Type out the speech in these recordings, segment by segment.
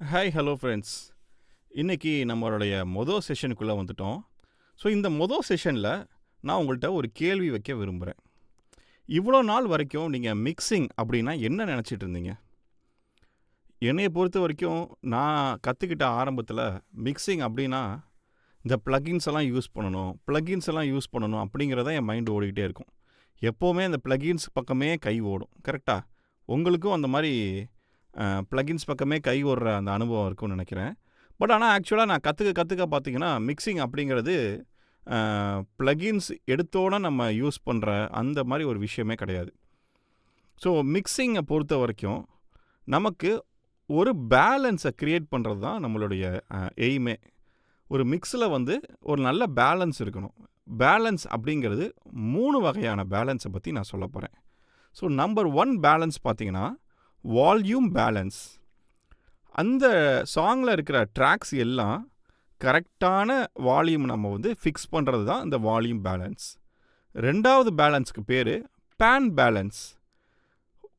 Hi hello friends. இன்றைக்கி நம்மளுடைய செஷனுக்குள்ளே வந்துட்டோம். ஸோ இந்த செஷனில் நான் உங்கள்கிட்ட ஒரு கேள்வி வைக்க விரும்புகிறேன். இவ்வளோ நாள் வரைக்கும் நீங்கள் மிக்சிங் அப்படின்னா என்ன நினச்சிட்டு இருந்தீங்க? என்னையை பொறுத்த வரைக்கும் நான் கற்றுக்கிட்ட ஆரம்பத்தில் மிக்சிங் அப்படின்னா இந்த ப்ளகின்ஸ் எல்லாம் யூஸ் பண்ணணும் அப்படிங்கிறத என் மைண்டு ஓடிக்கிட்டே இருக்கும். எப்போவுமே அந்த ப்ளகின்ஸ் பக்கமே கை ஓடும். கரெக்டாக உங்களுக்கும் அந்த மாதிரி ப்ளகின்ஸ் பக்கமே கை ஓடுற அந்த அனுபவம் இருக்கும்னு நினைக்கிறேன். பட் ஆனால் ஆக்சுவலாக நான் கற்றுக்க பார்த்தீங்கன்னா மிக்சிங் அப்படிங்கிறது ப்ளகின்ஸ் எடுத்தோன்னே நம்ம யூஸ் பண்ணுற அந்த மாதிரி ஒரு விஷயமே கிடையாது. ஸோ மிக்சிங்கை பொறுத்த வரைக்கும் நமக்கு ஒரு பேலன்ஸை க்ரியேட் பண்ணுறது தான் நம்மளுடைய எய்மே. ஒரு மிக்ஸில் ஒரு நல்ல பேலன்ஸ் இருக்கணும். பேலன்ஸ் அப்படிங்கிறது 3 வகையான பேலன்ஸை பற்றி நான் சொல்ல போகிறேன். ஸோ நம்பர் 1 பேலன்ஸ் பார்த்தீங்கன்னா வால்யூம் பேலன்ஸ். அந்த சாங்கில் இருக்கிற ட்ராக்ஸ் எல்லாம் கரெக்டான வால்யூம் நம்ம ஃபிக்ஸ் பண்ணுறது தான் இந்த வால்யூம் பேலன்ஸ். 2வது பேலன்ஸுக்கு பேர் பேன் பேலன்ஸ்.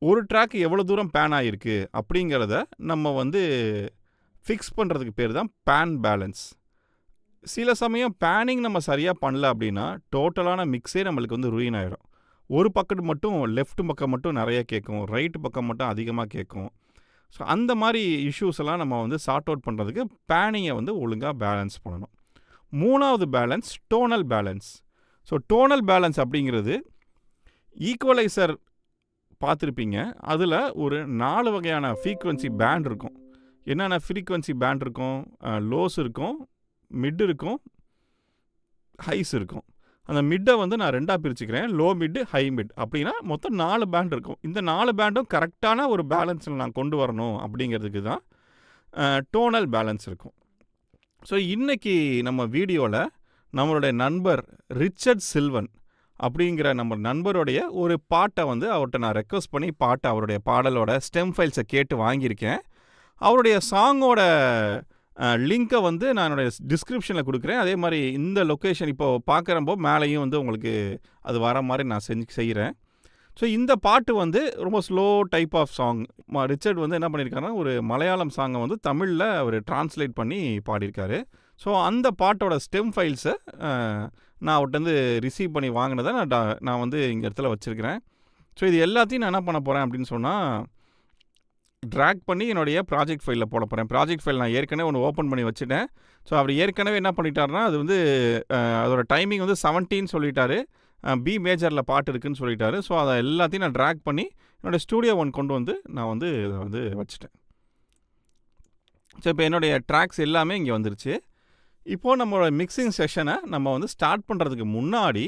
ஒரு ட்ராக் எவ்வளோ தூரம் பேன் ஆகிருக்கு அப்படிங்கிறத நம்ம ஃபிக்ஸ் பண்ணுறதுக்கு பேர் தான் பேன் பேலன்ஸ். சில சமயம் பேனிங் நம்ம சரியாக பண்ணல அப்படின்னா டோட்டலான மிக்ஸே நம்மளுக்கு ரூயின் ஆகிடும். ஒரு பக்கம் மட்டும் லெஃப்ட் பக்கம் மட்டும் நிறைய கேட்கும், ரைட்டு பக்கம் மட்டும் அதிகமாக கேட்கும். ஸோ அந்த மாதிரி இஷ்யூஸ் எல்லாம் நம்ம சார்ட் அவுட் பண்ணுறதுக்கு பேனிங்கை ஒழுங்காக பேலன்ஸ் பண்ணணும். 3வது balance tonal balance. So tonal balance அப்படிங்கிறது ஈக்குவலைசர் பார்த்துருப்பீங்க. அதில் ஒரு 4 வகையான ஃப்ரீக்வன்சி பேண்ட் இருக்கும். என்னென்ன ஃப்ரீக்வன்சி பேண்ட் இருக்கும்? லோஸ் இருக்கும், மிட் இருக்கும், ஹைஸ் இருக்கும். அந்த மிட்டை நான் 2ஆக பிரிச்சுக்கிறேன். லோ மிட்டு, ஹை மிட் அப்படின்னா மொத்தம் 4 பேண்ட் இருக்கும். இந்த 4 பேண்டும் கரெக்டான ஒரு பேலன்ஸில் நான் கொண்டு வரணும் அப்படிங்கிறதுக்கு தான் டோனல் பேலன்ஸ் இருக்கும். ஸோ இன்றைக்கி நம்ம வீடியோவில் நம்மளுடைய நண்பர் ரிச்சர்ட் சில்வன் அப்படிங்கிற நம்ம நண்பருடைய ஒரு பாட்டை அவர்கிட்ட நான் ரெக்வஸ்ட் பண்ணி அவருடைய பாடலோட ஸ்டெம் ஃபைல்ஸை கேட்டு வாங்கியிருக்கேன். அவருடைய சாங்கோட லிங்க்கை நான் என்னுடைய டிஸ்கிரிப்ஷனில் கொடுக்குறேன். அதே மாதிரி இந்த லொக்கேஷன் இப்போது பார்க்குறப்போ மேலேயும் அது அது வர மாதிரி நான் செய்கிறேன். ஸோ இந்த பாட்டு ரொம்ப slow type of song. Richard என்ன பண்ணியிருக்காருன்னா ஒரு மலையாளம் சாங்கை தமிழில் அவர் டிரான்ஸ்லேட் பண்ணி பாடியிருக்காரு. ஸோ அந்த பாட்டோட ஸ்டெம் ஃபைல்ஸை நான் அவர்கிட்ட ரிசீவ் பண்ணி வாங்கினதை நான் இங்கே இடத்துல வச்சுருக்கிறேன். ஸோ இது எல்லாத்தையும் நான் என்ன பண்ண போகிறேன் அப்படின்னு சொன்னால் ட்ராக் பண்ணி என்னுடைய ப்ராஜெக்ட் ஃபைலில் போட போகிறேன். ப்ராஜெக்ட் ஃபைல் நான் ஏற்கனவே ஒன்று ஓப்பன் பண்ணி வச்சுட்டேன். ஸோ அவர் ஏற்கனவே என்ன பண்ணிட்டாருன்னா அது அதோட டைமிங் 17 சொல்லிட்டாரு. பி மேஜரில் பாட்டு இருக்குதுன்னு சொல்லிட்டாரு. ஸோ அதை எல்லாத்தையும் நான் ட்ராக் பண்ணி என்னோடய ஸ்டூடியோ கொண்டு நான் இதை வச்சுட்டேன். ஸோ இப்போ என்னுடைய ட்ராக்ஸ் எல்லாமே இங்கே வந்துருச்சு. இப்போது நம்மளோட மிக்சிங் செஷனை நம்ம ஸ்டார்ட் பண்ணுறதுக்கு முன்னாடி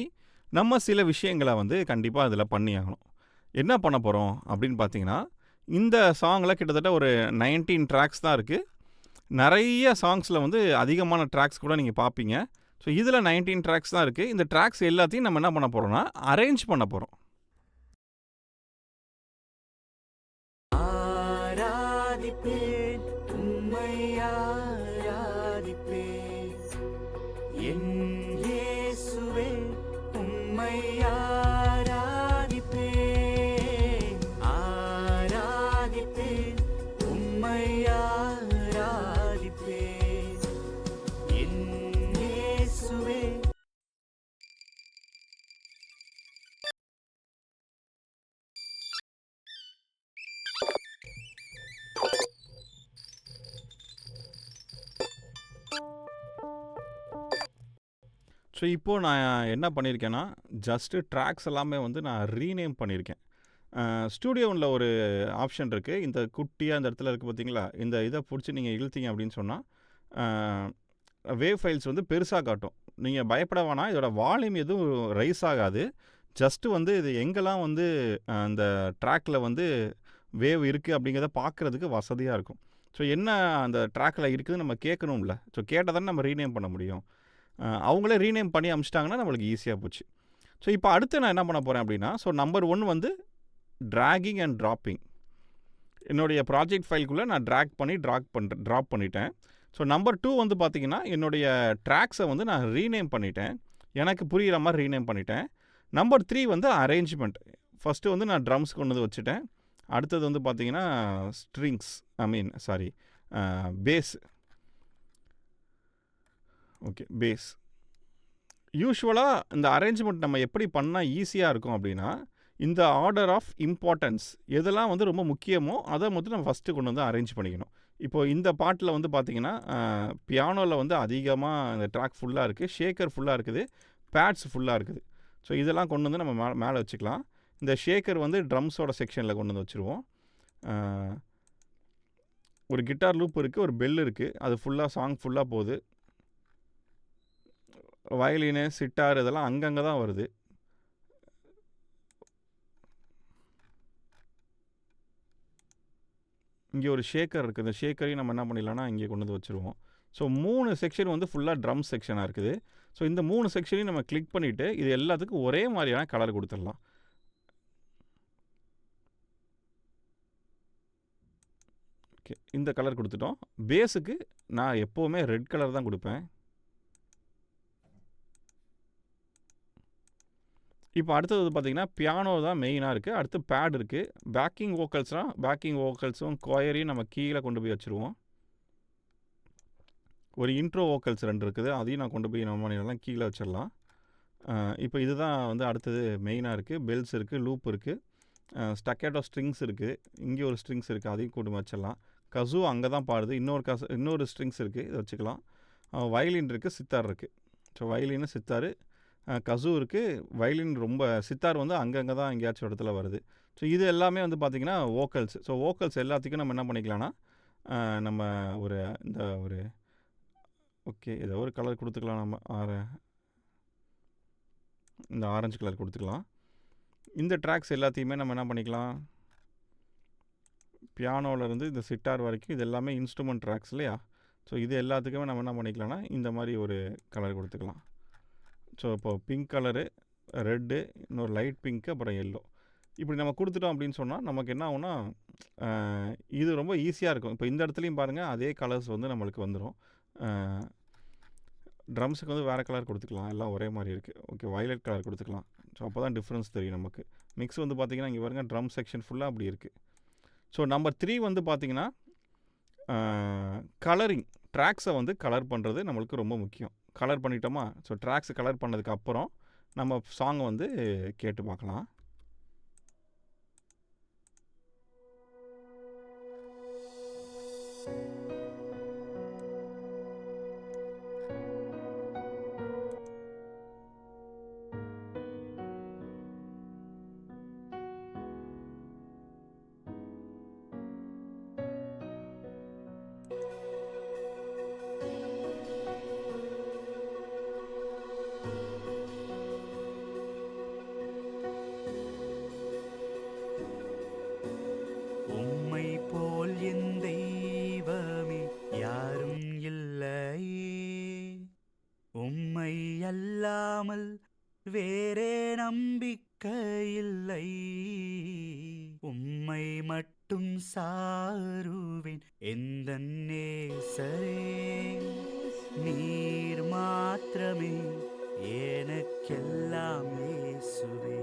நம்ம சில விஷயங்களை கண்டிப்பாக இதில் பண்ணி ஆகணும். என்ன பண்ண போகிறோம் அப்படின்னு பார்த்தீங்கன்னா, இந்த சாங்கில் கிட்டத்தட்ட ஒரு 19 ட்ராக்ஸ் தான் இருக்குது. நிறைய சாங்ஸில் அதிகமான ட்ராக்ஸ் கூட நீங்கள் பார்ப்பீங்க. ஸோ இதில் 19 ட்ராக்ஸ் தான் இருக்குது. இந்த ட்ராக்ஸ் எல்லாத்தையும் நம்ம என்ன பண்ண போகிறோம்னா அரேஞ்ச் பண்ண போகிறோம். ஸோ இப்போது நான் என்ன பண்ணியிருக்கேன்னா ஜஸ்ட்டு ட்ராக்ஸ் எல்லாமே நான் ரீநேம் பண்ணியிருக்கேன். ஸ்டூடியோவில் ஒரு ஆப்ஷன் இருக்குது. இந்த குட்டியாக இந்த இடத்துல இருக்குது பார்த்தீங்களா? இந்த இதை பிடிச்சி நீங்கள் இழுத்தீங்க அப்படின்னு சொன்னால் வேவ் ஃபைல்ஸ் பெருசாக காட்டும். நீங்கள் பயப்பட வேணாம். இதோட வால்யூம் எதுவும் ரைஸ் ஆகாது. ஜஸ்ட்டு இது எங்கெல்லாம் அந்த ட்ராக்கில் வேவ் இருக்குது அப்படிங்கிறத பார்க்குறதுக்கு வசதியாக இருக்கும். ஸோ என்ன அந்த ட்ராக்கில் இருக்குதுன்னு நம்ம கேட்கணும்ல. ஸோ கேட்டால் தானே நம்ம ரீநேம் பண்ண முடியும். அவங்களே ரீநேம் பண்ணி அமிச்சிட்டாங்கன்னா நம்மளுக்கு ஈஸியாக போச்சு. ஸோ இப்போ அடுத்து நான் என்ன பண்ண போகிறேன் அப்படின்னா, so number 1 dragging and dropping. என்னுடைய ப்ராஜெக்ட் ஃபைல்குள்ளே நான் ட்ராப் பண்ணிட்டேன். ஸோ நம்பர் 2 பார்த்திங்கன்னா என்னுடைய ட்ராக்ஸை நான் ரீநேம் பண்ணிட்டேன். எனக்கு புரிகிற மாதிரி ரீநேம் பண்ணிட்டேன். Number 3 arrangement. ஃபஸ்ட்டு நான் ட்ரம்ஸ் கொண்டு வச்சுட்டேன். அடுத்தது பார்த்திங்கன்னா ஸ்ட்ரிங்ஸ் பேஸ். Okay, bass. யூசுவலாக இந்த அரேஞ்ச்மெண்ட் நம்ம எப்படி பண்ணால் ஈஸியாக இருக்கும் அப்படின்னா, இந்த ஆர்டர் ஆஃப் இம்பார்ட்டன்ஸ் எதெல்லாம் வந்து ரொம்ப முக்கியமோ அதை மட்டும் நம்ம ஃபஸ்ட்டு கொண்டு வந்து அரேஞ்ச் பண்ணிக்கணும். இப்போது இந்த பாட்டில் வந்து பார்த்திங்கன்னா பியானோவில் வந்து அதிகமாக இந்த ட்ராக் ஃபுல்லாக இருக்குது, ஷேக்கர் ஃபுல்லாக இருக்குது, பேட்ஸ் ஃபுல்லாக இருக்குது. ஸோ இதெல்லாம் கொண்டு வந்து நம்ம மேலே வச்சுக்கலாம். இந்த ஷேக்கர் வந்து ட்ரம்ஸோட செக்ஷனில் கொண்டு வந்து வச்சுருவோம். ஒரு கிட்டார் லூப் இருக்குது, ஒரு பெல் இருக்குது, அது ஃபுல்லாக சாங் ஃபுல்லாக போகுது. வயலினு, சிட்டார் இதெல்லாம் அங்கங்கே தான் வருது. இங்கே ஒரு ஷேக்கர் இருக்குது, இந்த ஷேக்கரையும் நம்ம என்ன பண்ணிடலாம்னா இங்கே கொண்டு வந்து வச்சுருவோம். ஸோ 3 செக்ஷன் வந்து ஃபுல்லாக ட்ரம் செக்ஷனாக இருக்குது. ஸோ இந்த 3 செக்ஷனையும் நம்ம கிளிக் பண்ணிவிட்டு இது எல்லாத்துக்கும் ஒரே மாதிரியான கலர் கொடுத்துடலாம். ஓகே, இந்த கலர் கொடுத்துட்டோம். பேஸுக்கு நான் எப்போவுமே ரெட் கலர் தான் கொடுப்பேன். இப்போ அடுத்தது பார்த்திங்கன்னா பியானோ தான் மெயினாக இருக்குது. அடுத்து பேட் இருக்குது. பேக்கிங் வோக்கல்ஸும் கொயரையும் நம்ம கீழே கொண்டு போய் வச்சுருவோம். ஒரு இன்ட்ரோ வோக்கல்ஸ் 2 இருக்குது, அதையும் நான் கொண்டு போய் நம்ம பண்ணிடலாம், கீழே வச்சிடலாம். இப்போ இதுதான் வந்து அடுத்தது மெயினாக இருக்குது. பெல்ஸ் இருக்குது, லூப் இருக்குது, ஸ்டக்கேட்டோ ஸ்ட்ரிங்ஸ் இருக்குது, இங்கே ஒரு ஸ்ட்ரிங்ஸ் இருக்குது, அதையும் கொண்டு வச்சிடலாம். கசு அங்கே தான் பாடுது, இன்னொரு ஸ்ட்ரிங்ஸ் இருக்குது, இதை வச்சுக்கலாம். வயலின் இருக்குது, சித்தார் இருக்குது. ஸோ வயலின்னு சித்தார், கசு இருக்குது, வயலின் ரொம்ப, சித்தார் வந்து அங்கங்கே தான் எங்கேயாச்சும் இடத்துல வருது. ஸோ இது எல்லாமே வந்து பார்த்திங்கன்னா வோக்கல்ஸ். ஸோ வோக்கல்ஸ் எல்லாத்துக்கும் நம்ம என்ன பண்ணிக்கலாம்னா நம்ம ஒரு ஓகே ஏதோ ஒரு கலர் கொடுத்துக்கலாம். நம்ம இந்த ஆரஞ்சு கலர் கொடுத்துக்கலாம். இந்த ட்ராக்ஸ் எல்லாத்தையுமே நம்ம என்ன பண்ணிக்கலாம், பியானோவிலேருந்து இந்த சிட்டார் வரைக்கும் இது எல்லாமே இன்ஸ்ட்ருமெண்ட் ட்ராக்ஸ் இல்லையா. ஸோ இது எல்லாத்துக்குமே நம்ம என்ன பண்ணிக்கலாம்னா இந்த மாதிரி ஒரு கலர் கொடுத்துக்கலாம். ஸோ இப்போது பிங்க் கலரு, ரெட்டு, இன்னொரு லைட் பிங்க்கு, அப்புறம் எல்லோ, இப்படி நம்ம கொடுத்துட்டோம் அப்படின்னு சொன்னால் நமக்கு என்ன ஆகும்னா இது ரொம்ப ஈஸியாக இருக்கும். இப்போ இந்த இடத்துலையும் பாருங்கள் அதே கலர்ஸ் வந்து நம்மளுக்கு வந்துடும். ட்ரம்ஸுக்கு வந்து வேறு கலர் கொடுத்துக்கலாம், எல்லாம் ஒரே மாதிரி இருக்குது. ஓகே, வயலட் கலர் கொடுத்துக்கலாம். ஸோ அப்போ தான் டிஃப்ரென்ஸ் தெரியும் நமக்கு. மிக்ஸ் வந்து பார்த்திங்கன்னா இங்கே பாருங்கள் ட்ரம் செக்ஷன் ஃபுல்லாக அப்படி இருக்குது. ஸோ நம்பர் 3 வந்து பார்த்திங்கன்னா கலரிங், ட்ராக்ஸை வந்து கலர் பண்ணுறது நம்மளுக்கு ரொம்ப முக்கியம். கலர் பண்ணிட்டோமா, ஸோ ட்ராக்ஸை கலர் பண்ணதுக்கு அப்புறம் நம்ம சாங்கை வந்து கேட்டு பார்க்கலாம். அல்லாமல் வேறே நம்பிக்கையில்லை, உம்மை மட்டும் சாருவேன் எந்தன் நேசரே, நீர் மாத்திரமே எனக்கெல்லாம் இயேசுவே.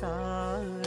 சாருவேன்